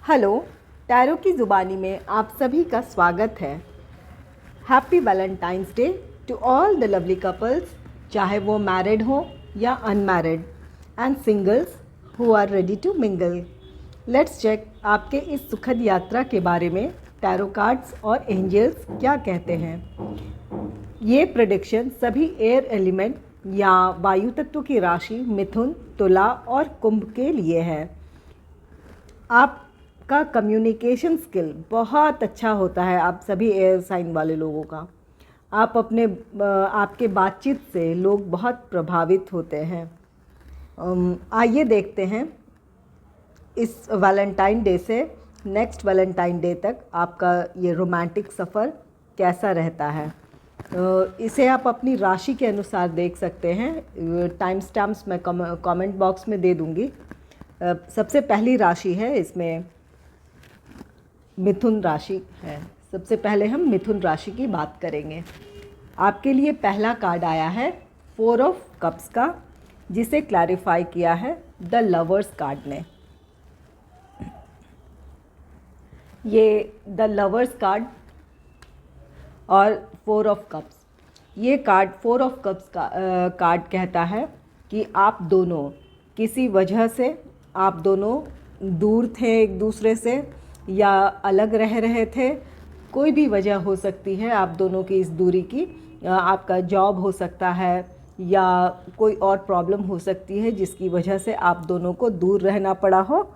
Hello, tarot की ज़ुबानी में आप सभी का स्वागत है। Happy Valentine's day to all the lovely couples, चाहे वो मैरिड हो या unmarried, and singles who are ready to mingle. Let's check आपके इस सुखद यात्रा के बारे में टैरो कार्ड्स और एंजल्स क्या कहते हैं। ये प्रेडिक्शन सभी एयर एलिमेंट या वायु तत्व की राशि मिथुन, तुला और कुंभ के लिए है। आपका कम्युनिकेशन स्किल बहुत अच्छा होता है, आप सभी एयर साइन वाले लोगों का। आपके बातचीत से लोग बहुत प्रभावित होते हैं। आइए देखते हैं इस वैलेंटाइन डे से नेक्स्ट वैलेंटाइन डे तक आपका ये रोमांटिक सफ़र कैसा रहता है। इसे आप अपनी राशि के अनुसार देख सकते हैं। टाइम स्टैम्प्स मैं कमेंट बॉक्स में दे दूँगी। सबसे पहली राशि है, इसमें मिथुन राशि है। सबसे पहले हम मिथुन राशि की बात करेंगे। आपके लिए पहला कार्ड आया है 4 ऑफ कप्स का, जिसे क्लैरिफाई किया है द लवर्स कार्ड ने। ये द लवर्स कार्ड और 4 ऑफ कप्स, ये कार्ड 4 ऑफ कप्स का कार्ड कहता है कि आप दोनों किसी वजह से आप दोनों दूर थे एक दूसरे से या अलग रह रहे थे। कोई भी वजह हो सकती है आप दोनों की इस दूरी की। आपका जॉब हो सकता है या कोई और प्रॉब्लम हो सकती है जिसकी वजह से आप दोनों को दूर रहना पड़ा हो।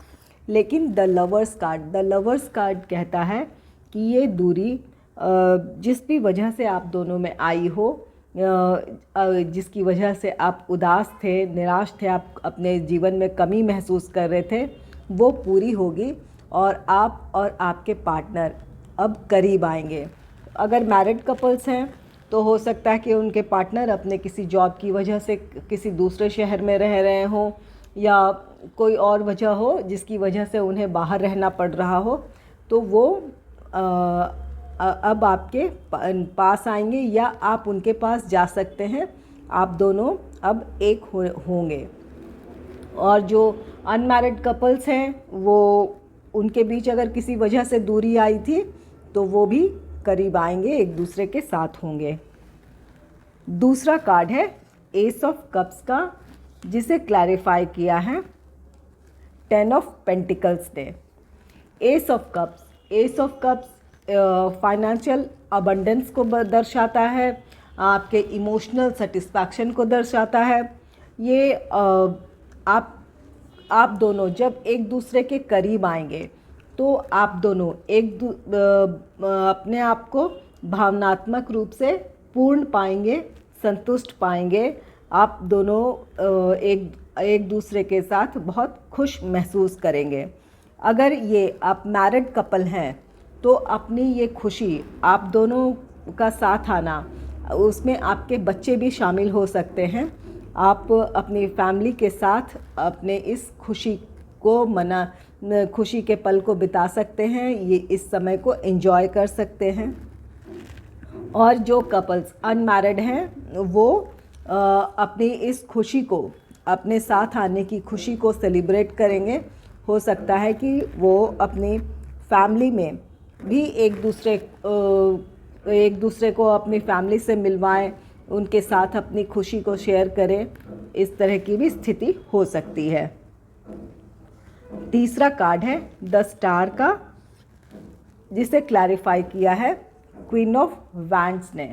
लेकिन द लवर्स कार्ड कहता है कि ये दूरी जिस भी वजह से आप दोनों में आई हो, जिसकी वजह से आप उदास थे, निराश थे, आप अपने जीवन में कमी महसूस कर रहे थे, वो पूरी होगी और आप और आपके पार्टनर अब करीब आएंगे। अगर मैरिड कपल्स हैं तो हो सकता है कि उनके पार्टनर अपने किसी जॉब की वजह से किसी दूसरे शहर में रह रहे हों या कोई और वजह हो जिसकी वजह से उन्हें बाहर रहना पड़ रहा हो, तो वो अब आपके पास आएंगे या आप उनके पास जा सकते हैं। आप दोनों अब एक होंगे। और जो अनमैरिड कपल्स हैं, वो उनके बीच अगर किसी वजह से दूरी आई थी तो वो भी करीब आएंगे, एक दूसरे के साथ होंगे। दूसरा कार्ड है एस ऑफ कप्स का, जिसे क्लैरिफाई किया है 10 ऑफ पेंटिकल्स ने। S of cups financial abundance को दर्शाता है, आपके इमोशनल सेटिस्फैक्शन को दर्शाता है। ये आप दोनों जब एक दूसरे के करीब आएंगे तो आप दोनों अपने आप को भावनात्मक रूप से पूर्ण पाएंगे, संतुष्ट पाएंगे। आप दोनों एक दूसरे के साथ बहुत खुश महसूस करेंगे। अगर ये आप मैरिड कपल हैं तो अपनी ये खुशी, आप दोनों का साथ आना, उसमें आपके बच्चे भी शामिल हो सकते हैं। आप अपनी फैमिली के साथ अपने इस खुशी के पल को बिता सकते हैं, ये इस समय को एंजॉय कर सकते हैं। और जो कपल्स अनमैरिड हैं वो अपनी इस खुशी को, अपने साथ आने की खुशी को सेलिब्रेट करेंगे। हो सकता है कि वो अपनी फैमिली में भी एक दूसरे को अपनी फैमिली से मिलवाएं, उनके साथ अपनी खुशी को शेयर करें। इस तरह की भी स्थिति हो सकती है। तीसरा कार्ड है द स्टार का, जिसे क्लैरिफाई किया है क्वीन ऑफ वैंड्स ने।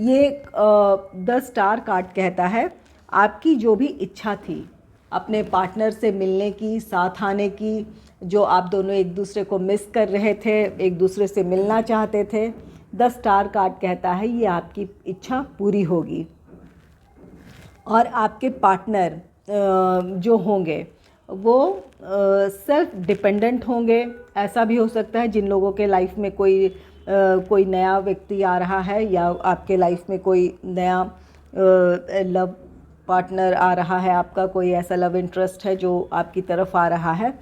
ये द स्टार कार्ड कहता है आपकी जो भी इच्छा थी अपने पार्टनर से मिलने की, साथ आने की, जो आप दोनों एक दूसरे को मिस कर रहे थे, एक दूसरे से मिलना चाहते थे, द स्टार कार्ड कहता है ये आपकी इच्छा पूरी होगी। और आपके पार्टनर जो होंगे वो सेल्फ डिपेंडेंट होंगे। ऐसा भी हो सकता है जिन लोगों के लाइफ में कोई नया व्यक्ति आ रहा है या आपके लाइफ में कोई नया लव पार्टनर आ रहा है, आपका कोई ऐसा लव इंटरेस्ट है जो आपकी तरफ आ रहा है,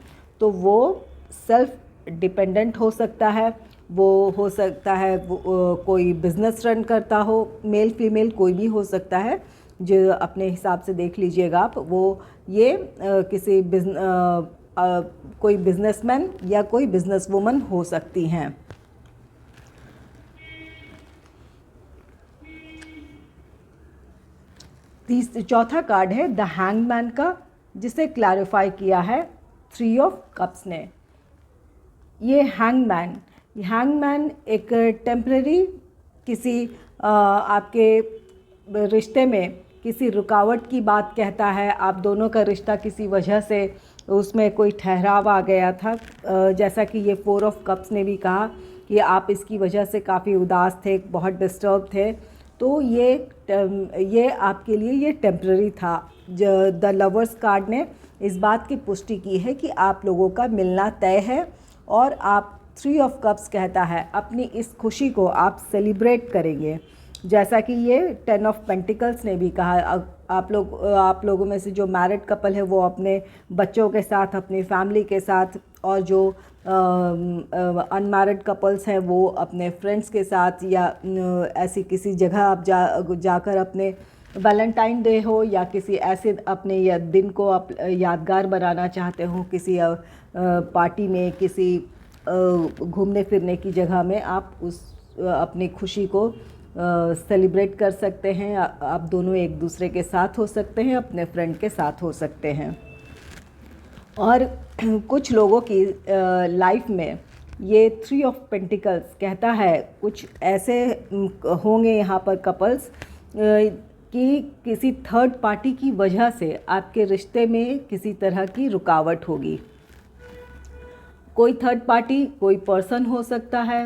तो वो सेल्फ डिपेंडेंट हो सकता है। वो हो सकता है कोई बिज़नेस रन करता हो, मेल फीमेल कोई भी हो सकता है, जो अपने हिसाब से देख लीजिएगा आप। वो ये कोई बिजनेसमैन या कोई बिजनेस वुमन हो सकती हैं। चौथा कार्ड है द हैंगमैन का, जिसे क्लैरिफाई किया है 3 ऑफ कप्स ने। ये हैंगमैन एक टेम्परेरी किसी आपके रिश्ते में किसी रुकावट की बात कहता है। आप दोनों का रिश्ता किसी वजह से उसमें कोई ठहराव आ गया था, जैसा कि ये 4 ऑफ कप्स ने भी कहा कि आप इसकी वजह से काफ़ी उदास थे, बहुत डिस्टर्ब थे। तो ये आपके लिए ये टेम्पररी था। द लवर्स कार्ड ने इस बात की पुष्टि की है कि आप लोगों का मिलना तय है और आप 3 ऑफ कप्स कहता है अपनी इस खुशी को आप सेलिब्रेट करेंगे। जैसा कि ये 10 ऑफ पेंटिकल्स ने भी कहा, आप लोगों में से जो मैरिड कपल है वो अपने बच्चों के साथ, अपनी फैमिली के साथ, और जो अनमैरिड कपल्स हैं वो अपने फ्रेंड्स के साथ, या ऐसी किसी जगह आप जाकर अपने वैलेंटाइन डे हो या किसी ऐसे अपने या दिन को आप यादगार बनाना चाहते हो, किसी पार्टी में, किसी घूमने फिरने की जगह में आप उस अपनी खुशी को सेलिब्रेट कर सकते हैं। आप दोनों एक दूसरे के साथ हो सकते हैं, अपने फ्रेंड के साथ हो सकते हैं। और कुछ लोगों की लाइफ में ये 3 ऑफ पेंटिकल्स कहता है कुछ ऐसे होंगे यहाँ पर कपल्स कि किसी थर्ड पार्टी की वजह से आपके रिश्ते में किसी तरह की रुकावट होगी। कोई थर्ड पार्टी, कोई पर्सन हो सकता है,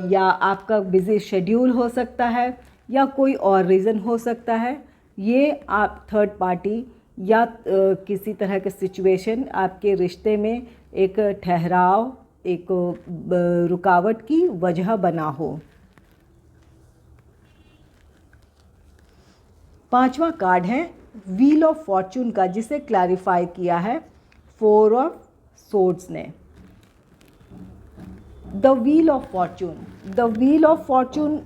या आपका बिज़ी शेड्यूल हो सकता है, या कोई और रीज़न हो सकता है। ये आप थर्ड पार्टी या किसी तरह के सिचुएशन आपके रिश्ते में एक ठहराव, एक रुकावट की वजह बना हो। 5वां कार्ड है व्हील ऑफ फॉर्चून का, जिसे क्लैरिफाई किया है 4 ऑफ सोर्ड्स ने। The wheel of Fortune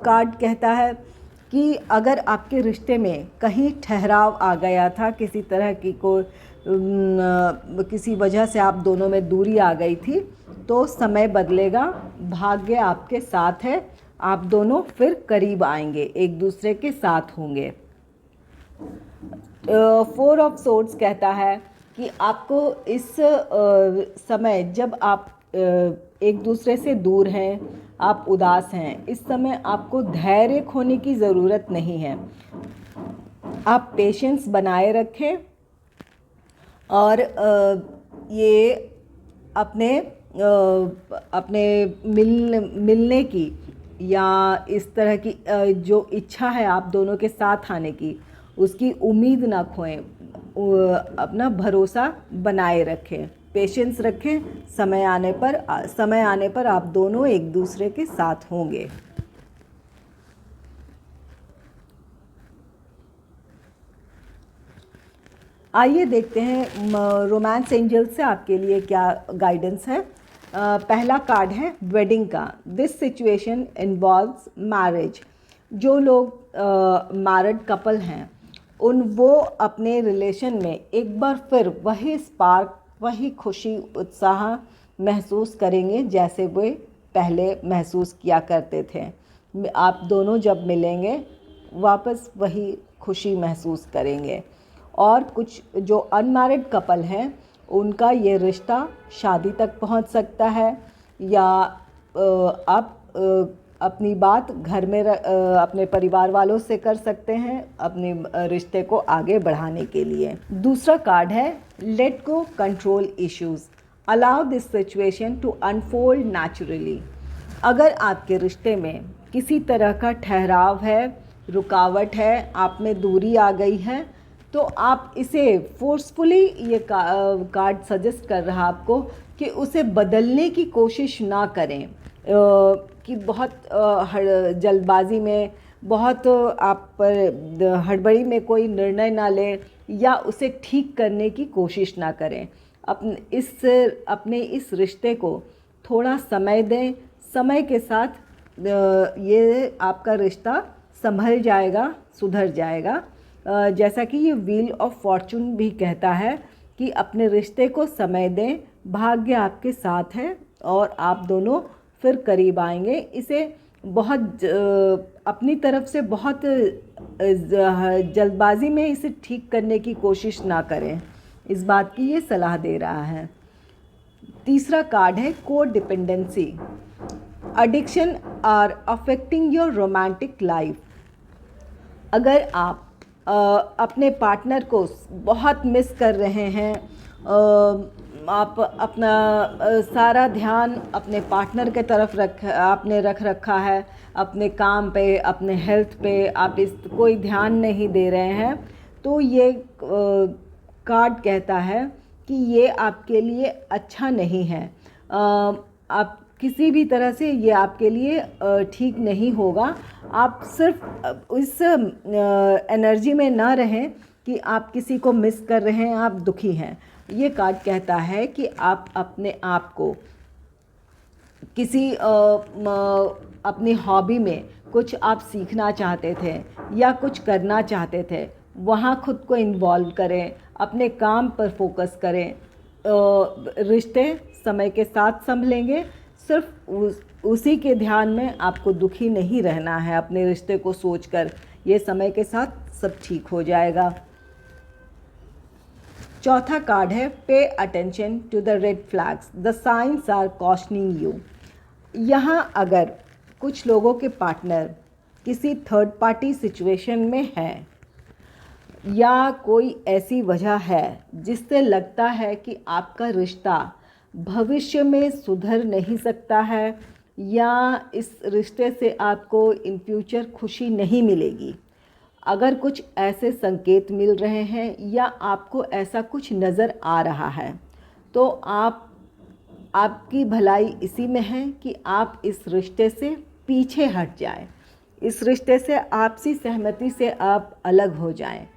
card कहता है कि अगर आपके रिश्ते में कहीं ठहराव आ गया था, किसी तरह की किसी वजह से आप दोनों में दूरी आ गई थी, तो समय बदलेगा, भाग्य आपके साथ है, आप दोनों फिर करीब आएंगे, एक दूसरे के साथ होंगे। 4 ऑफ सोर्ड्स कहता है कि आपको इस समय जब आप एक दूसरे से दूर हैं, आप उदास हैं, इस समय आपको धैर्य खोने की ज़रूरत नहीं है। आप पेशेंस बनाए रखें और ये अपने मिलने की या इस तरह की जो इच्छा है आप दोनों के साथ आने की, उसकी उम्मीद ना खोएं, अपना भरोसा बनाए रखें, पेशेंस रखें। समय आने पर आप दोनों एक दूसरे के साथ होंगे। आइए देखते हैं रोमांस एंजल से आपके लिए क्या गाइडेंस है। पहला कार्ड है वेडिंग का। This situation involves marriage. जो लोग मैरिड कपल हैं वो अपने रिलेशन में एक बार फिर वही स्पार्क, वही खुशी, उत्साह महसूस करेंगे जैसे वे पहले महसूस किया करते थे। आप दोनों जब मिलेंगे वापस वही खुशी महसूस करेंगे। और कुछ जो अनमैरिड कपल हैं उनका ये रिश्ता शादी तक पहुंच सकता है, या आप अपनी बात घर में अपने परिवार वालों से कर सकते हैं अपने रिश्ते को आगे बढ़ाने के लिए। दूसरा कार्ड है let go control issues, allow this situation to unfold naturally. अगर आपके रिश्ते में किसी तरह का ठहराव है, रुकावट है, आप में दूरी आ गई है, तो आप इसे फोर्सफुली, ये कार्ड सजेस्ट कर रहा आपको कि उसे बदलने की कोशिश ना करें, कि बहुत जल्दबाजी में, बहुत आप पर हड़बड़ी में कोई निर्णय ना लें या उसे ठीक करने की कोशिश ना करें। अपने इस रिश्ते को थोड़ा समय दें। समय के साथ ये आपका रिश्ता संभल जाएगा, सुधर जाएगा। जैसा कि ये व्हील ऑफ फॉर्चून भी कहता है कि अपने रिश्ते को समय दें, भाग्य आपके साथ है और आप दोनों फिर करीब आएंगे। इसे बहुत अपनी तरफ से बहुत जल्दबाजी में इसे ठीक करने की कोशिश ना करें, इस बात की ये सलाह दे रहा है। तीसरा कार्ड है codependency. Addiction are affecting your romantic life. अगर आप अपने पार्टनर को बहुत मिस कर रहे हैं, आप अपना सारा ध्यान अपने पार्टनर के तरफ आपने रख रखा है, अपने काम पे, अपने हेल्थ पे आप कोई ध्यान नहीं दे रहे हैं, तो ये कार्ड कहता है कि ये आपके लिए अच्छा नहीं है। आप किसी भी तरह से ये आपके लिए ठीक नहीं होगा। आप सिर्फ इस एनर्जी में ना रहें कि आप किसी को मिस कर रहे हैं, आप दुखी हैं। ये कार्ड कहता है कि आप अपने आप को किसी अपनी हॉबी में कुछ आप सीखना चाहते थे या कुछ करना चाहते थे, वहाँ खुद को इन्वॉल्व करें, अपने काम पर फोकस करें। रिश्ते समय के साथ संभलेंगे, सिर्फ उसी के ध्यान में आपको दुखी नहीं रहना है। अपने रिश्ते को सोचकर ये समय के साथ सब ठीक हो जाएगा। चौथा कार्ड है pay attention to the red flags, the signs are cautioning you. यहाँ अगर कुछ लोगों के पार्टनर किसी थर्ड पार्टी सिचुएशन में है या कोई ऐसी वजह है जिससे लगता है कि आपका रिश्ता भविष्य में सुधर नहीं सकता है या इस रिश्ते से आपको इन फ्यूचर खुशी नहीं मिलेगी, अगर कुछ ऐसे संकेत मिल रहे हैं या आपको ऐसा कुछ नज़र आ रहा है, तो आपकी भलाई इसी में है कि आप इस रिश्ते से पीछे हट जाएं, इस रिश्ते से आपसी सहमति से आप अलग हो जाएं।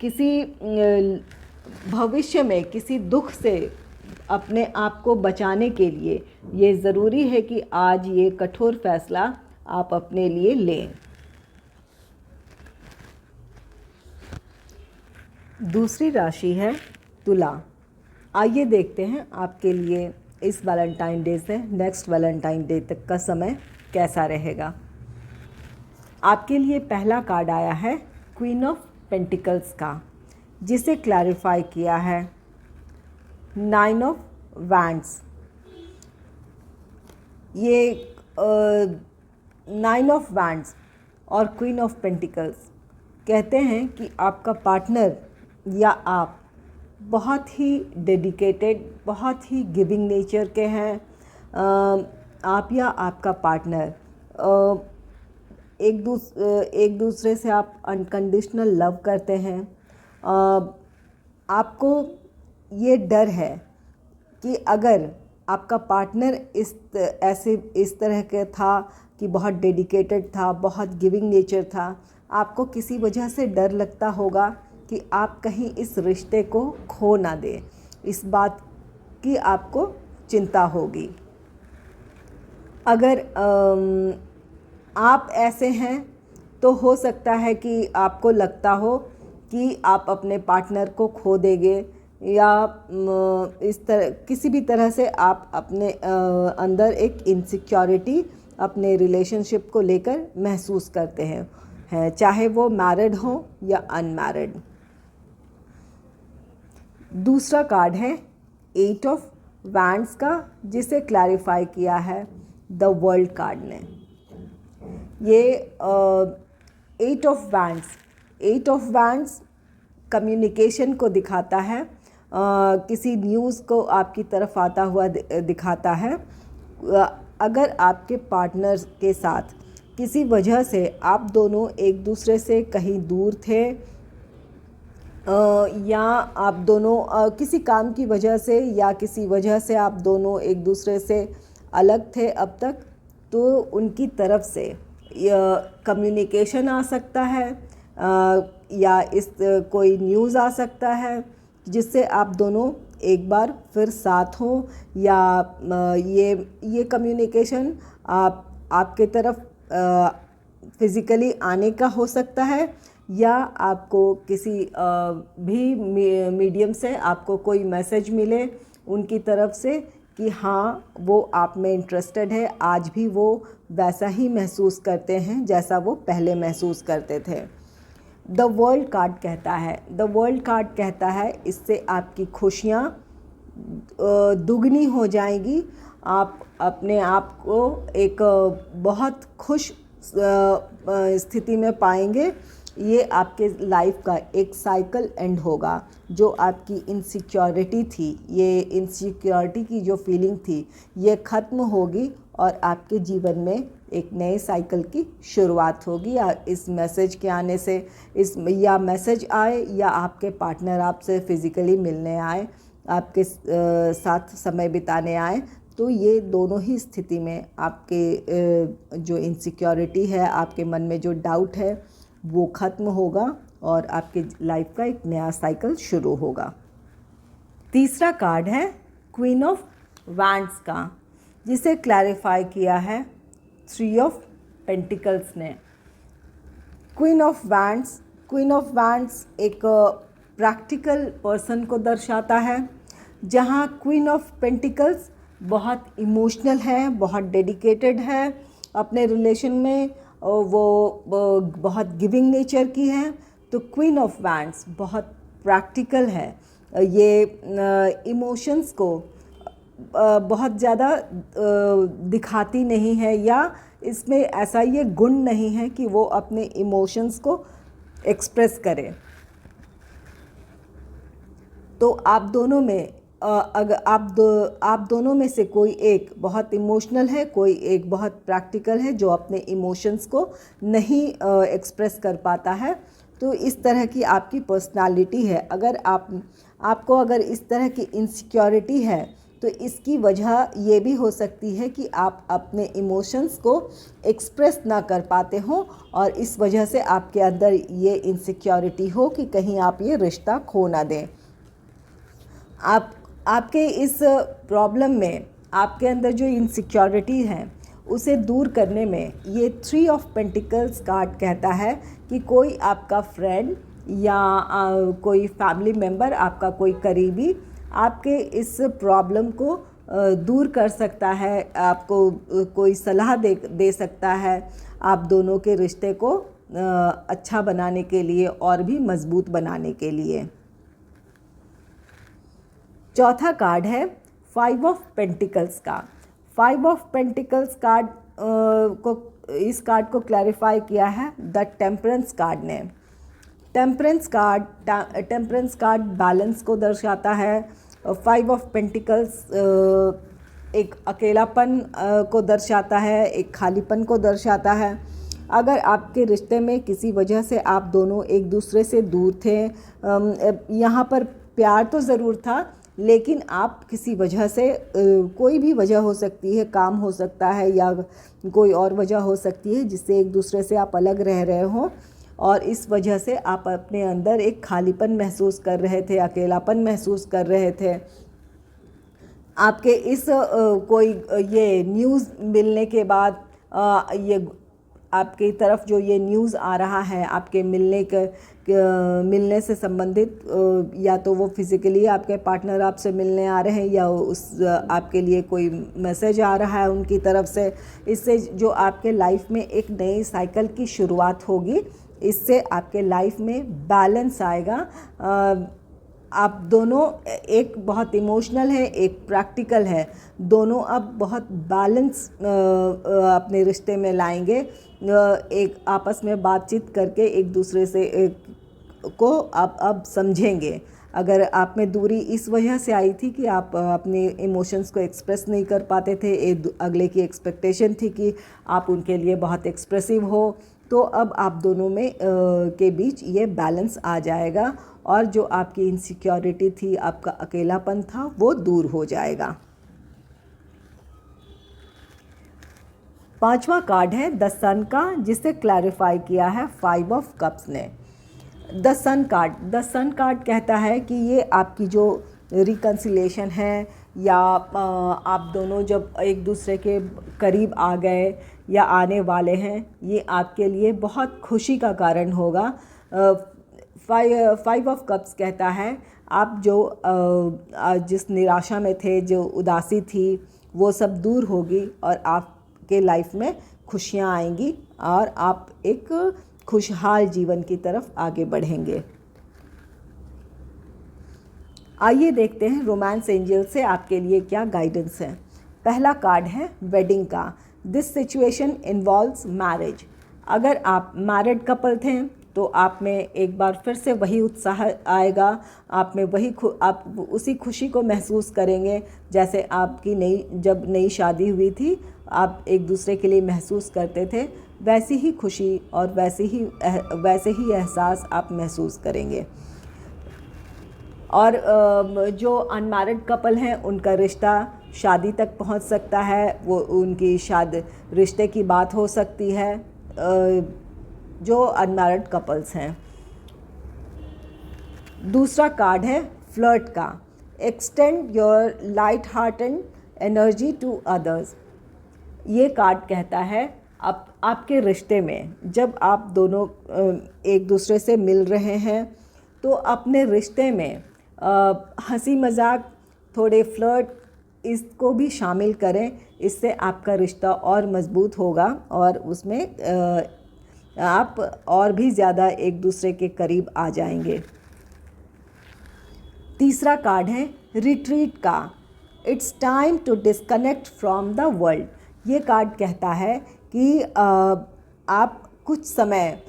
किसी भविष्य में किसी दुख से अपने आप को बचाने के लिए ये ज़रूरी है कि आज ये कठोर फैसला आप अपने लिए लें। दूसरी राशि है तुला। आइए देखते हैं आपके लिए इस वैलेंटाइन डे से नेक्स्ट वैलेंटाइन डे तक का समय कैसा रहेगा। आपके लिए पहला कार्ड आया है क्वीन ऑफ पेंटिकल्स का, जिसे क्लैरिफाई किया है 9 ऑफ वैंड्स। ये 9 ऑफ वैंड्स और क्वीन ऑफ पेंटिकल्स कहते हैं कि आपका पार्टनर या आप बहुत ही डेडिकेटेड, बहुत ही गिविंग नेचर के हैं। आप या आपका पार्टनर एक दूसरे से आप अनकंडीशनल लव करते हैं। आपको ये डर है कि अगर आपका पार्टनर इस तरह के था कि बहुत डेडिकेटेड था, बहुत गिविंग नेचर था, आपको किसी वजह से डर लगता होगा कि आप कहीं इस रिश्ते को खो ना दें, इस बात की आपको चिंता होगी। अगर आप ऐसे हैं तो हो सकता है कि आपको लगता हो कि आप अपने पार्टनर को खो देंगे या इस तरह किसी भी तरह से आप अपने अंदर एक इनसिक्योरिटी अपने रिलेशनशिप को लेकर महसूस करते हैं, चाहे वो मैरिड हो या अनमैरिड। दूसरा कार्ड है 8 ऑफ वैंड्स का, जिसे क्लैरिफाई किया है द वर्ल्ड कार्ड ने। ये 8 ऑफ वैंड्स कम्युनिकेशन को दिखाता है, किसी न्यूज़ को आपकी तरफ आता हुआ दिखाता है। अगर आपके पार्टनर के साथ किसी वजह से आप दोनों एक दूसरे से कहीं दूर थे या आप दोनों किसी काम की वजह से या किसी वजह से आप दोनों एक दूसरे से अलग थे अब तक, तो उनकी तरफ से कम्युनिकेशन आ सकता है या कोई न्यूज़ आ सकता है जिससे आप दोनों एक बार फिर साथ हों, या ये कम्युनिकेशन आपके तरफ फिज़िकली आने का हो सकता है या आपको किसी भी मीडियम से आपको कोई मैसेज मिले उनकी तरफ से कि हाँ वो आप में इंटरेस्टेड है, आज भी वो वैसा ही महसूस करते हैं जैसा वो पहले महसूस करते थे। द वर्ल्ड कार्ड कहता है, द वर्ल्ड कार्ड कहता है इससे आपकी खुशियाँ दुगनी हो जाएगी। आप अपने आप को एक बहुत खुश स्थिति में पाएंगे। ये आपके लाइफ का एक साइकिल एंड होगा। जो आपकी इनसिक्योरिटी थी, ये इनसिक्योरिटी की जो फीलिंग थी, ये ख़त्म होगी और आपके जीवन में एक नए साइकिल की शुरुआत होगी। इस मैसेज के आने से, इस या मैसेज आए या आपके पार्टनर आपसे फ़िज़िकली मिलने आए, आपके साथ समय बिताने आए, तो ये दोनों ही स्थिति में आपके जो इनसिक्योरिटी है, आपके मन में जो डाउट है, वो ख़त्म होगा और आपके लाइफ का एक नया साइकिल शुरू होगा। तीसरा कार्ड है क्वीन ऑफ वैंड्स का, जिसे क्लैरिफाई किया है 3 ऑफ पेंटिकल्स ने। क्वीन ऑफ वैंड्स एक प्रैक्टिकल पर्सन को दर्शाता है, जहाँ क्वीन ऑफ पेंटिकल्स बहुत इमोशनल है, बहुत डेडिकेटेड है अपने रिलेशन में, वो बहुत गिविंग नेचर की है। तो क्वीन ऑफ वैंड्स बहुत प्रैक्टिकल है। ये इमोशंस को बहुत ज़्यादा दिखाती नहीं है, या इसमें ऐसा ये गुण नहीं है कि वो अपने इमोशंस को एक्सप्रेस करे। तो आप दोनों में अगर आप दोनों में से कोई एक बहुत इमोशनल है, कोई एक बहुत प्रैक्टिकल है जो अपने इमोशंस को नहीं एक्सप्रेस कर पाता है, तो इस तरह की आपकी पर्सनालिटी है। अगर आपको अगर इस तरह की इनसिक्योरिटी है, तो इसकी वजह ये भी हो सकती है कि आप अपने इमोशंस को एक्सप्रेस ना कर पाते हो और इस वजह से आपके अंदर ये इनसिक्योरिटी हो कि कहीं आप ये रिश्ता खो ना दें। आपके इस प्रॉब्लम में, आपके अंदर जो इनसिक्योरिटी है, उसे दूर करने में ये 3 ऑफ पेंटिकल्स कार्ड कहता है कि कोई आपका फ्रेंड या कोई फैमिली मेम्बर, आपका कोई करीबी आपके इस प्रॉब्लम को दूर कर सकता है, आपको कोई सलाह दे सकता है आप दोनों के रिश्ते को अच्छा बनाने के लिए और भी मज़बूत बनाने के लिए। चौथा कार्ड है 5 ऑफ पेंटिकल्स का। 5 ऑफ पेंटिकल्स कार्ड इस कार्ड को क्लैरिफाई किया है द टेम्परेंस कार्ड ने। टेम्परेंस कार्ड बैलेंस को दर्शाता है। 5 ऑफ पेंटिकल्स एक अकेलापन को दर्शाता है, एक खालीपन को दर्शाता है। अगर आपके रिश्ते में किसी वजह से आप दोनों एक दूसरे से दूर थे, यहाँ पर प्यार तो ज़रूर था, लेकिन आप किसी वजह से, कोई भी वजह हो सकती है, काम हो सकता है या कोई और वजह हो सकती है जिससे एक दूसरे से आप अलग रह रहे हो, और इस वजह से आप अपने अंदर एक खालीपन महसूस कर रहे थे, अकेलापन महसूस कर रहे थे। आपके इस कोई ये न्यूज़ मिलने के बाद, ये आपकी तरफ जो ये न्यूज़ आ रहा है आपके मिलने से संबंधित, या तो वो फिज़िकली आपके पार्टनर आपसे मिलने आ रहे हैं या उस आपके लिए कोई मैसेज आ रहा है उनकी तरफ से, इससे जो आपके लाइफ में एक नई साइकिल की शुरुआत होगी, इससे आपके लाइफ में बैलेंस आएगा। आप दोनों, एक बहुत इमोशनल है, एक प्रैक्टिकल है, दोनों अब बहुत बैलेंस अपने रिश्ते में लाएंगे। एक आपस में बातचीत करके एक दूसरे से को आप अब समझेंगे। अगर आप में दूरी इस वजह से आई थी कि आप अपने इमोशंस को एक्सप्रेस नहीं कर पाते थे, एक अगले की एक्सपेक्टेशन थी कि आप उनके लिए बहुत एक्सप्रेसिव हो, तो अब आप दोनों में के बीच ये बैलेंस आ जाएगा और जो आपकी इनसिक्योरिटी थी, आपका अकेलापन था, वो दूर हो जाएगा। 5वां कार्ड है द सन का, जिसे क्लैरिफाई किया है 5 ऑफ कप्स ने। द सन कार्ड कहता है कि ये आपकी जो रिकन्सिलेशन है, या आप दोनों जब एक दूसरे के करीब आ गए या आने वाले हैं, ये आपके लिए बहुत खुशी का कारण होगा। फाइव ऑफ कप्स कहता है आप जो जिस निराशा में थे, जो उदासी थी, वो सब दूर होगी और आपके लाइफ में खुशियाँ आएंगी और आप एक खुशहाल जीवन की तरफ आगे बढ़ेंगे। आइए देखते हैं रोमांस एंजल से आपके लिए क्या गाइडेंस है। पहला कार्ड है वेडिंग का। This situation involves marriage. अगर आप मैरिड कपल थे तो आप में एक बार फिर से वही उत्साह आएगा, आप में वही आप उसी खुशी को महसूस करेंगे जैसे आपकी जब नई शादी हुई थी, आप एक दूसरे के लिए महसूस करते थे, वैसी ही खुशी और वैसे ही एहसास आप महसूस करेंगे। और जो अनमैरिड कपल हैं उनका रिश्ता शादी तक पहुंच सकता है, वो उनकी रिश्ते की बात हो सकती है, जो अनमैरिड कपल्स हैं। दूसरा कार्ड है फ्लर्ट का। Extend your light heart and energy to others. ये कार्ड कहता है आपके रिश्ते में जब आप दोनों एक दूसरे से मिल रहे हैं तो अपने रिश्ते में हंसी मजाक, थोड़े फ्लर्ट, इसको भी शामिल करें। इससे आपका रिश्ता और मजबूत होगा और उसमें आप और भी ज़्यादा एक दूसरे के करीब आ जाएंगे। तीसरा कार्ड है रिट्रीट का। It's time to disconnect from the world. ये कार्ड कहता है कि आप कुछ समय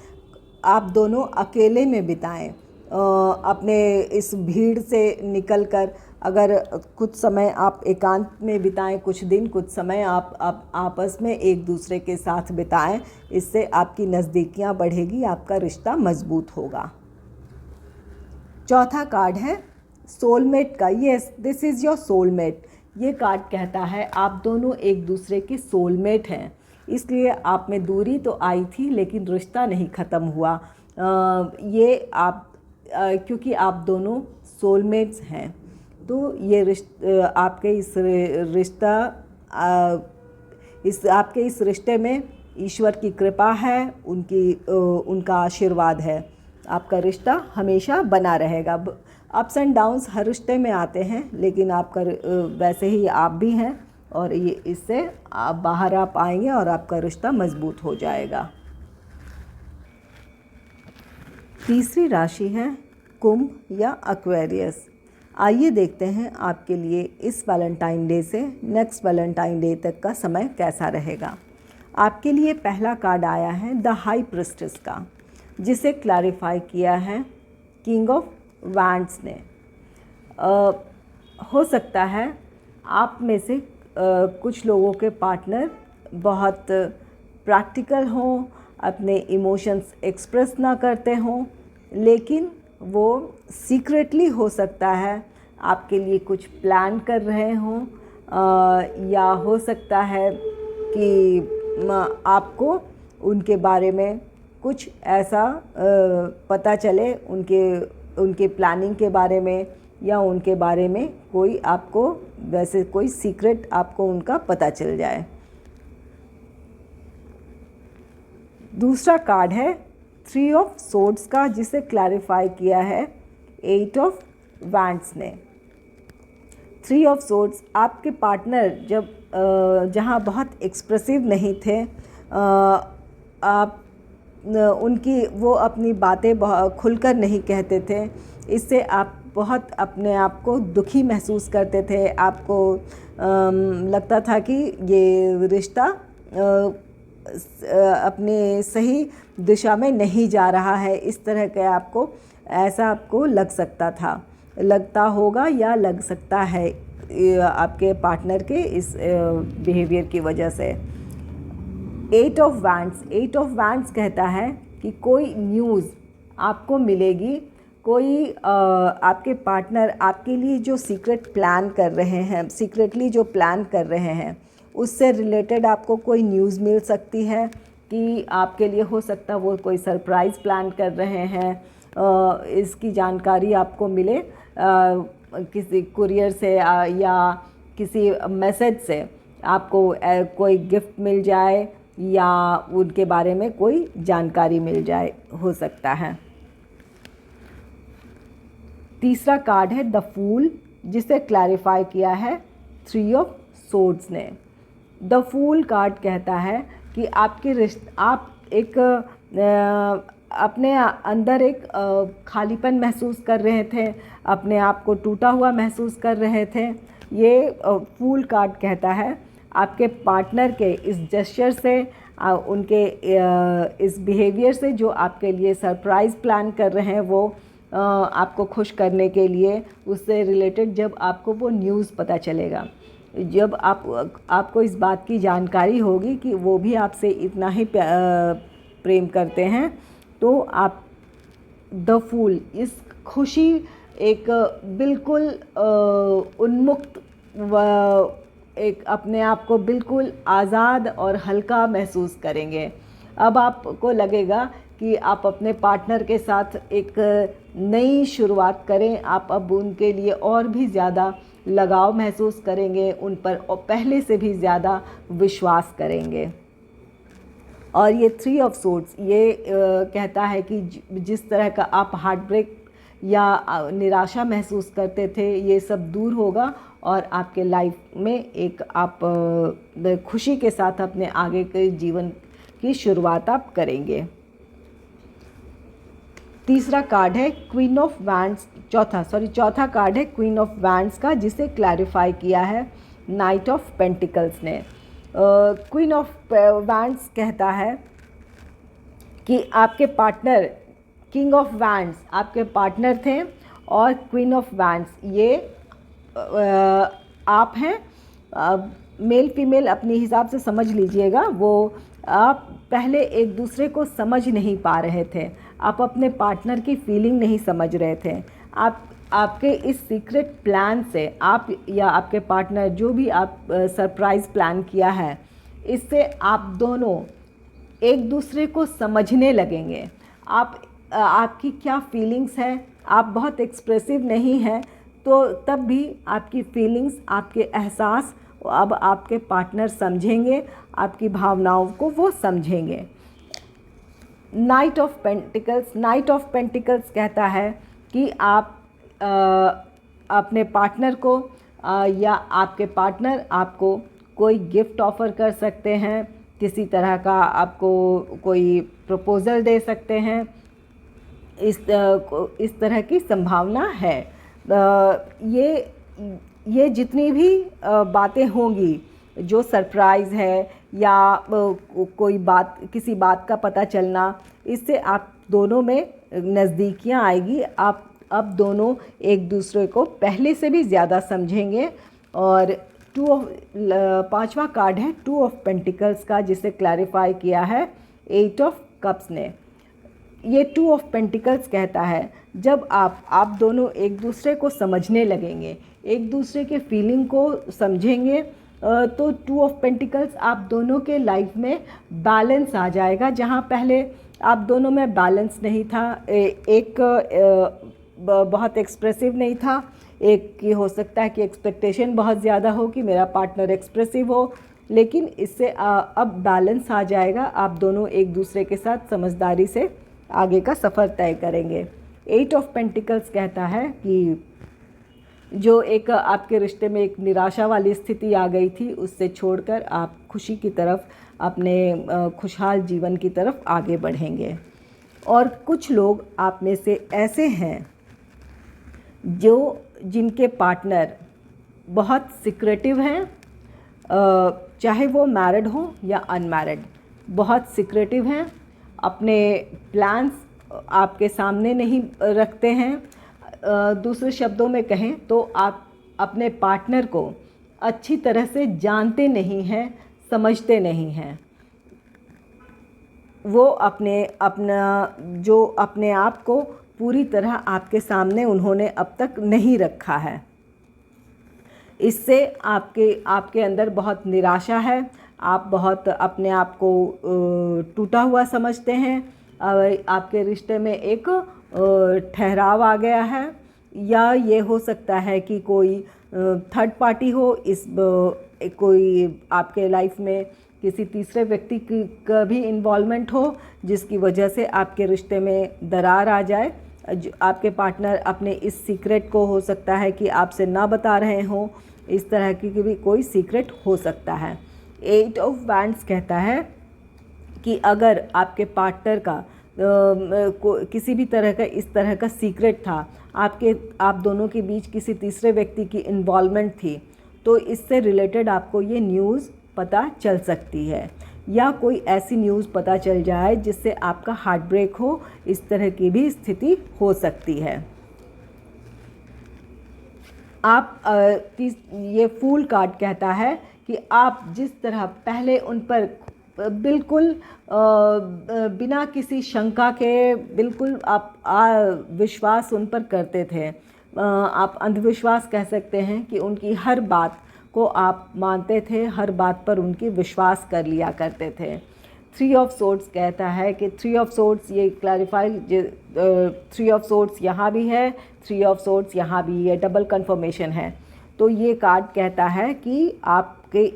आप दोनों अकेले में बिताएं, अपने इस भीड़ से निकलकर अगर कुछ समय आप एकांत में बिताएं, कुछ दिन कुछ समय आप आपस में एक दूसरे के साथ बिताएं। इससे आपकी नज़दीकियां बढ़ेगी, आपका रिश्ता मजबूत होगा। चौथा कार्ड है सोलमेट का। Yes, this is your soulmate. ये कार्ड कहता है आप दोनों एक दूसरे के सोलमेट हैं, इसलिए आप में दूरी तो आई थी लेकिन रिश्ता नहीं ख़त्म हुआ। ये आप क्योंकि आप दोनों सोलमेट्स हैं तो ये आपके इस रिश्ते में ईश्वर की कृपा है, उनका आशीर्वाद है। आपका रिश्ता हमेशा बना रहेगा। अप्स एंड डाउन्स हर रिश्ते में आते हैं, लेकिन आपका वैसे ही आप भी हैं और ये इससे आप बाहर आ पाएंगे और आपका रिश्ता मजबूत हो जाएगा। तीसरी राशि है कुंभ या एक्वेरियस। आइए देखते हैं आपके लिए इस वैलेंटाइन डे से नेक्स्ट वैलेंटाइन डे तक का समय कैसा रहेगा। आपके लिए पहला कार्ड आया है द हाई प्रिस्टेस का, जिसे क्लैरिफाई किया है किंग ऑफ वैंड्स ने। हो सकता है आप में से कुछ लोगों के पार्टनर बहुत प्रैक्टिकल हों, अपने इमोशंस एक्सप्रेस ना करते हों, लेकिन वो सीक्रेटली हो सकता है आपके लिए कुछ प्लान कर रहे हों, या हो सकता है कि आपको उनके बारे में कुछ ऐसा पता चले, उनके प्लानिंग के बारे में, या उनके बारे में कोई आपको वैसे कोई सीक्रेट आपको उनका पता चल जाए। दूसरा कार्ड है थ्री ऑफ सोर्ड्स का, जिसे क्लैरिफाई किया है एट ऑफ वैंड्स ने। थ्री ऑफ सोर्ड्स आपके पार्टनर जब जहाँ बहुत एक्सप्रेसिव नहीं थे, आप वो अपनी बातें खुलकर नहीं कहते थे, इससे आप बहुत अपने आप को दुखी महसूस करते थे। आपको लगता था कि ये रिश्ता अपने सही दिशा में नहीं जा रहा है, इस तरह के ऐसा आपको लग सकता है आपके पार्टनर के इस बिहेवियर की वजह से। एट ऑफ वैंड्स कहता है कि कोई न्यूज़ आपको मिलेगी, कोई आपके पार्टनर आपके लिए जो सीक्रेटली जो प्लान कर रहे हैं उससे रिलेटेड आपको कोई न्यूज़ मिल सकती है कि आपके लिए हो सकता है वो कोई सरप्राइज़ प्लान कर रहे हैं। इसकी जानकारी आपको मिले किसी कुरियर से या किसी मैसेज से आपको कोई गिफ्ट मिल जाए या उनके बारे में कोई जानकारी मिल जाए, हो सकता है। तीसरा कार्ड है द फूल, जिसे क्लैरिफाई किया है 3 ऑफ सोर्ड्स ने। द फूल कार्ड कहता है कि आप एक अपने अंदर एक खालीपन महसूस कर रहे थे, अपने आप को टूटा हुआ महसूस कर रहे थे। ये फूल कार्ड कहता है आपके पार्टनर के इस जेस्चर से, उनके इस बिहेवियर से, जो आपके लिए सरप्राइज़ प्लान कर रहे हैं, वो आपको खुश करने के लिए, उससे रिलेटेड जब आपको वो न्यूज़ पता चलेगा, जब आपको इस बात की जानकारी होगी कि वो भी आपसे इतना ही प्रेम करते हैं, तो आप द फूल, इस खुशी, एक बिल्कुल उन्मुक्त व एक अपने आप को बिल्कुल आज़ाद और हल्का महसूस करेंगे। अब आपको लगेगा कि आप अपने पार्टनर के साथ एक नई शुरुआत करें। आप अब उनके लिए और भी ज़्यादा लगाव महसूस करेंगे, उन पर और पहले से भी ज़्यादा विश्वास करेंगे। और ये 3 ऑफ सोर्ड्स ये कहता है कि जिस तरह का आप हार्ट ब्रेक या निराशा महसूस करते थे, ये सब दूर होगा और आपके लाइफ में एक आप खुशी के साथ अपने आगे के जीवन की शुरुआत आप करेंगे। तीसरा कार्ड है क्वीन ऑफ वैंड्स, चौथा कार्ड है क्वीन ऑफ वैंड्स का, जिसे क्लैरिफाई किया है नाइट ऑफ पेंटिकल्स ने। क्वीन ऑफ वैंड्स कहता है कि आपके पार्टनर, किंग ऑफ वैंड्स आपके पार्टनर थे और क्वीन ऑफ वैंड्स ये आप हैं। मेल फीमेल अपने हिसाब से समझ लीजिएगा। वो आप पहले एक दूसरे को समझ नहीं पा रहे थे, आप अपने पार्टनर की फीलिंग नहीं समझ रहे थे। आपके इस सीक्रेट प्लान से, आप या आपके पार्टनर जो भी आप सरप्राइज़ प्लान किया है, इससे आप दोनों एक दूसरे को समझने लगेंगे। आपकी क्या फीलिंग्स है, आप बहुत एक्सप्रेसिव नहीं हैं, तो तब भी आपकी फीलिंग्स, आपके एहसास अब आपके पार्टनर समझेंगे, आपकी भावनाओं को वो समझेंगे। नाइट ऑफ पेंटिकल्स कहता है कि आप अपने पार्टनर को या आपके पार्टनर आपको कोई गिफ्ट ऑफ़र कर सकते हैं, किसी तरह का आपको कोई प्रपोज़ल दे सकते हैं। इस तरह की संभावना है। ये जितनी भी बातें होंगी, जो सरप्राइज़ है या कोई बात, किसी बात का पता चलना, इससे आप दोनों में नज़दीकियाँ आएगी। आप अब दोनों एक दूसरे को पहले से भी ज़्यादा समझेंगे। और पांचवा कार्ड है 2 ऑफ पेंटिकल्स का, जिसे क्लैरिफाई किया है 8 ऑफ कप्स ने। ये 2 ऑफ पेंटिकल्स कहता है जब आप दोनों एक दूसरे को समझने लगेंगे, एक दूसरे के फीलिंग को समझेंगे, तो 2 ऑफ पेंटिकल्स आप दोनों के लाइफ में बैलेंस आ जाएगा। जहाँ पहले आप दोनों में बैलेंस नहीं था, एक बहुत एक्सप्रेसिव नहीं था, एक की हो सकता है कि एक्सपेक्टेशन बहुत ज़्यादा हो कि मेरा पार्टनर एक्सप्रेसिव हो, लेकिन इससे अब बैलेंस आ जाएगा। आप दोनों एक दूसरे के साथ समझदारी से आगे का सफ़र तय करेंगे। 8 ऑफ पेंटिकल्स कहता है कि जो एक आपके रिश्ते में एक निराशा वाली स्थिति आ गई थी, उससे छोड़कर आप खुशी की तरफ, अपने खुशहाल जीवन की तरफ आगे बढ़ेंगे। और कुछ लोग आप में से ऐसे हैं जिनके पार्टनर बहुत सिक्रेटिव हैं, चाहे वो मैरिड हो या अनमैरिड, बहुत सिक्रेटिव हैं, अपने प्लान्स आपके सामने नहीं रखते हैं। दूसरे शब्दों में कहें तो आप अपने पार्टनर को अच्छी तरह से जानते नहीं हैं, समझते नहीं हैं। वो अपने आप को पूरी तरह आपके सामने उन्होंने अब तक नहीं रखा है। इससे आपके अंदर बहुत निराशा है, आप बहुत अपने आप को टूटा हुआ समझते हैं। आपके रिश्ते में एक ठहराव आ गया है, या ये हो सकता है कि कोई थर्ड पार्टी हो, कोई आपके लाइफ में किसी तीसरे व्यक्ति का भी इन्वॉल्वमेंट हो, जिसकी वजह से आपके रिश्ते में दरार आ जाए। जो आपके पार्टनर अपने इस सीक्रेट को हो सकता है कि आपसे ना बता रहे हों, इस तरह की भी कोई सीक्रेट हो सकता है। 8 ऑफ वैंड्स कहता है कि अगर आपके पार्टनर का किसी भी तरह का इस तरह का सीक्रेट था, आप दोनों के बीच किसी तीसरे व्यक्ति की इन्वॉल्वमेंट थी, तो इससे रिलेटेड आपको ये न्यूज़ पता चल सकती है, या कोई ऐसी न्यूज़ पता चल जाए जिससे आपका हार्ट ब्रेक हो, इस तरह की भी स्थिति हो सकती है। ये फूल कार्ड कहता है कि आप जिस तरह पहले उन पर बिल्कुल बिना किसी शंका के बिल्कुल आप विश्वास उन पर करते थे, आप अंधविश्वास कह सकते हैं कि उनकी हर बात को आप मानते थे, हर बात पर उनकी विश्वास कर लिया करते थे। 3 ऑफ सोर्ड्स कहता है कि 3 ऑफ सोर्ड्स ये क्लैरिफाई 3 ऑफ सोर्ड्स यहाँ भी है, 3 ऑफ सोर्ड्स यहाँ भी है, डबल कन्फर्मेशन है। तो ये कार्ड कहता है कि आपके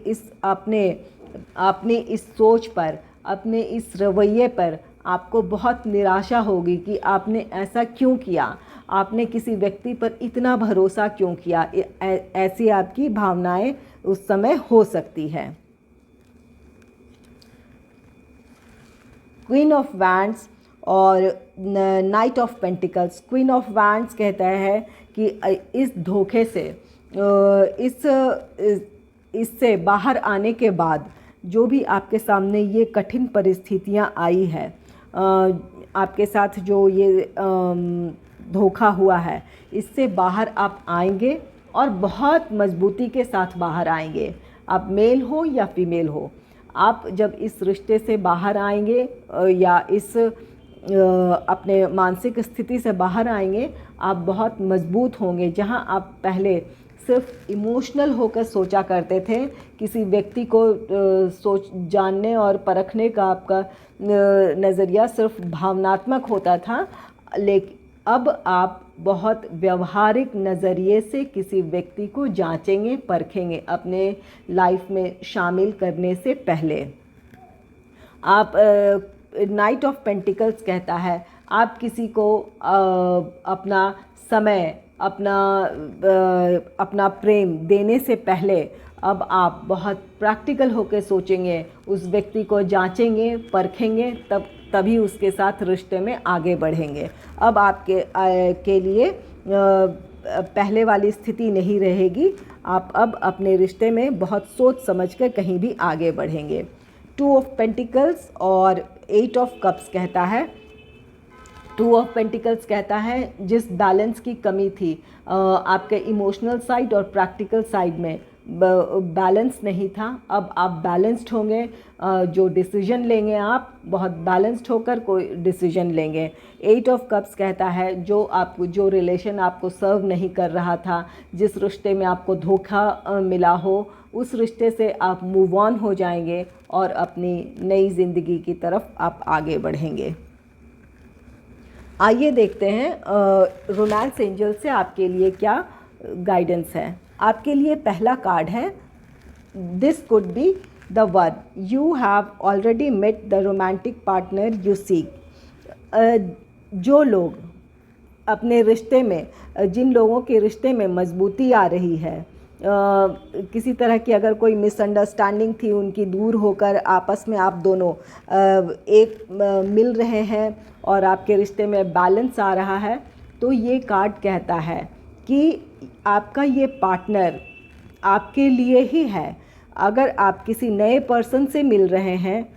अपने इस सोच पर, अपने इस रवैये पर आपको बहुत निराशा होगी कि आपने ऐसा क्यों किया, आपने किसी व्यक्ति पर इतना भरोसा क्यों किया, ऐसी आपकी भावनाएं उस समय हो सकती है। क्वीन ऑफ वैंड्स और night of pentacles. Queen of wands कहता है कि इस धोखे से, इससे बाहर आने के बाद जो भी आपके सामने ये कठिन परिस्थितियां आई है, आपके साथ जो ये धोखा हुआ है, इससे बाहर आप आएंगे और बहुत मजबूती के साथ बाहर आएंगे। आप मेल हो या फीमेल हो, आप जब इस रिश्ते से बाहर आएंगे या इस अपने मानसिक स्थिति से बाहर आएंगे, आप बहुत मजबूत होंगे। जहां आप पहले सिर्फ इमोशनल होकर सोचा करते थे, किसी व्यक्ति को जानने और परखने का आपका नज़रिया सिर्फ भावनात्मक होता था, लेकिन अब आप बहुत व्यवहारिक नज़रिए से किसी व्यक्ति को जांचेंगे, परखेंगे अपने लाइफ में शामिल करने से पहले। आप नाइट ऑफ पेंटिकल्स कहता है आप किसी को अपना समय, अपना प्रेम देने से पहले अब आप बहुत प्रैक्टिकल होकर सोचेंगे, उस व्यक्ति को जांचेंगे, परखेंगे, तभी उसके साथ रिश्ते में आगे बढ़ेंगे। अब आपके के लिए पहले वाली स्थिति नहीं रहेगी, आप अब अपने रिश्ते में बहुत सोच समझ कर कहीं भी आगे बढ़ेंगे। 2 ऑफ पेंटिकल्स और 8 ऑफ कप्स कहता है, 2 ऑफ पेंटिकल्स कहता है जिस बैलेंस की कमी थी आपके इमोशनल साइड और प्रैक्टिकल साइड में, बैलेंस नहीं था, अब आप बैलेंस्ड होंगे। जो डिसीजन लेंगे आप बहुत बैलेंस्ड होकर कोई डिसीजन लेंगे। 8 ऑफ कप्स कहता है जो रिलेशन आपको सर्व नहीं कर रहा था, जिस रिश्ते में आपको धोखा मिला हो, उस रिश्ते से आप मूव ऑन हो जाएंगे और अपनी नई ज़िंदगी की तरफ आप आगे बढ़ेंगे। आइए देखते हैं रोमांस एंजल से आपके लिए क्या गाइडेंस है। आपके लिए पहला कार्ड है, this could be the one, you have already met the romantic partner you seek. जो लोग अपने रिश्ते में, जिन लोगों के रिश्ते में मजबूती आ रही है, किसी तरह की अगर कोई मिसअंडरस्टैंडिंग थी उनकी दूर होकर आपस में आप दोनों एक मिल रहे हैं और आपके रिश्ते में बैलेंस आ रहा है, तो ये कार्ड कहता है कि आपका ये पार्टनर आपके लिए ही है। अगर आप किसी नए पर्सन से मिल रहे हैं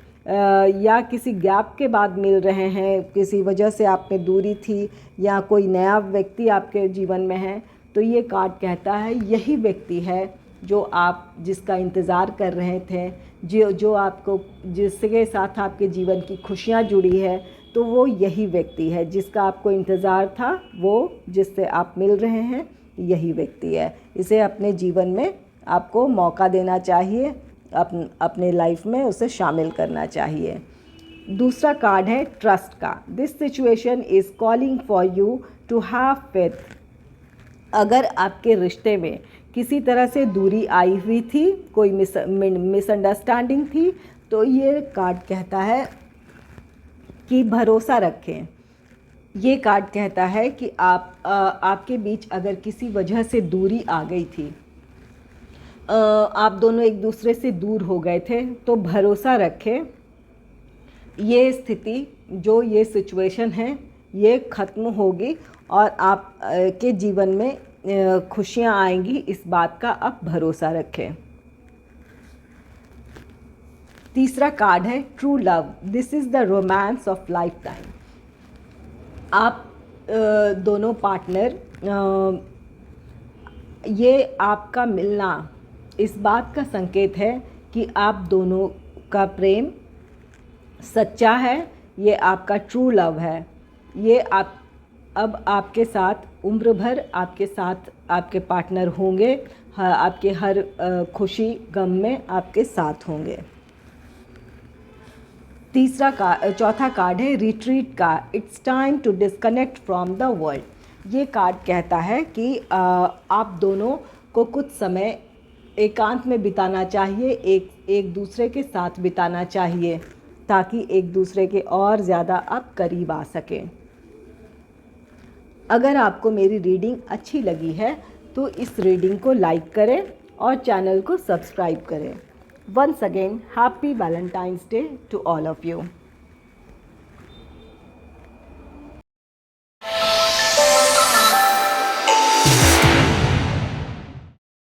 या किसी गैप के बाद मिल रहे हैं, किसी वजह से आप में दूरी थी या कोई नया व्यक्ति आपके जीवन में है, तो ये कार्ड कहता है यही व्यक्ति है जो आप जिसका इंतज़ार कर रहे थे, जो आपको, जिसके साथ आपके जीवन की खुशियाँ जुड़ी है, तो वो यही व्यक्ति है जिसका आपको इंतज़ार था, वो जिससे आप मिल रहे हैं यही व्यक्ति है। इसे अपने जीवन में आपको मौका देना चाहिए, अपने लाइफ में उसे शामिल करना चाहिए। दूसरा कार्ड है ट्रस्ट का, this situation is calling for you to have faith. अगर आपके रिश्ते में किसी तरह से दूरी आई हुई थी, कोई मिसअंडरस्टैंडिंग थी, तो ये कार्ड कहता है कि भरोसा रखें, ये कार्ड कहता है कि आपके बीच अगर किसी वजह से दूरी आ गई थी, आप दोनों एक दूसरे से दूर हो गए थे, तो भरोसा रखें, ये स्थिति जो ये सिचुएशन है ये ख़त्म होगी और आप के जीवन में खुशियाँ आएंगी, इस बात का आप भरोसा रखें। तीसरा कार्ड है true love, this is the romance of life time. आप दोनों पार्टनर, ये आपका मिलना इस बात का संकेत है कि आप दोनों का प्रेम सच्चा है, ये आपका ट्रू लव है। ये आप अब आपके साथ उम्र भर आपके साथ आपके पार्टनर होंगे, आपके हर खुशी गम में आपके साथ होंगे। चौथा कार्ड है रिट्रीट का, it's time to disconnect from the world. ये कार्ड कहता है कि आप दोनों को कुछ समय एकांत में बिताना चाहिए, एक दूसरे के साथ बिताना चाहिए, ताकि एक दूसरे के और ज़्यादा आप करीब आ सकें। अगर आपको मेरी रीडिंग अच्छी लगी है तो इस रीडिंग को लाइक करें और चैनल को सब्सक्राइब करें। Once again, happy Valentine's Day to all of you.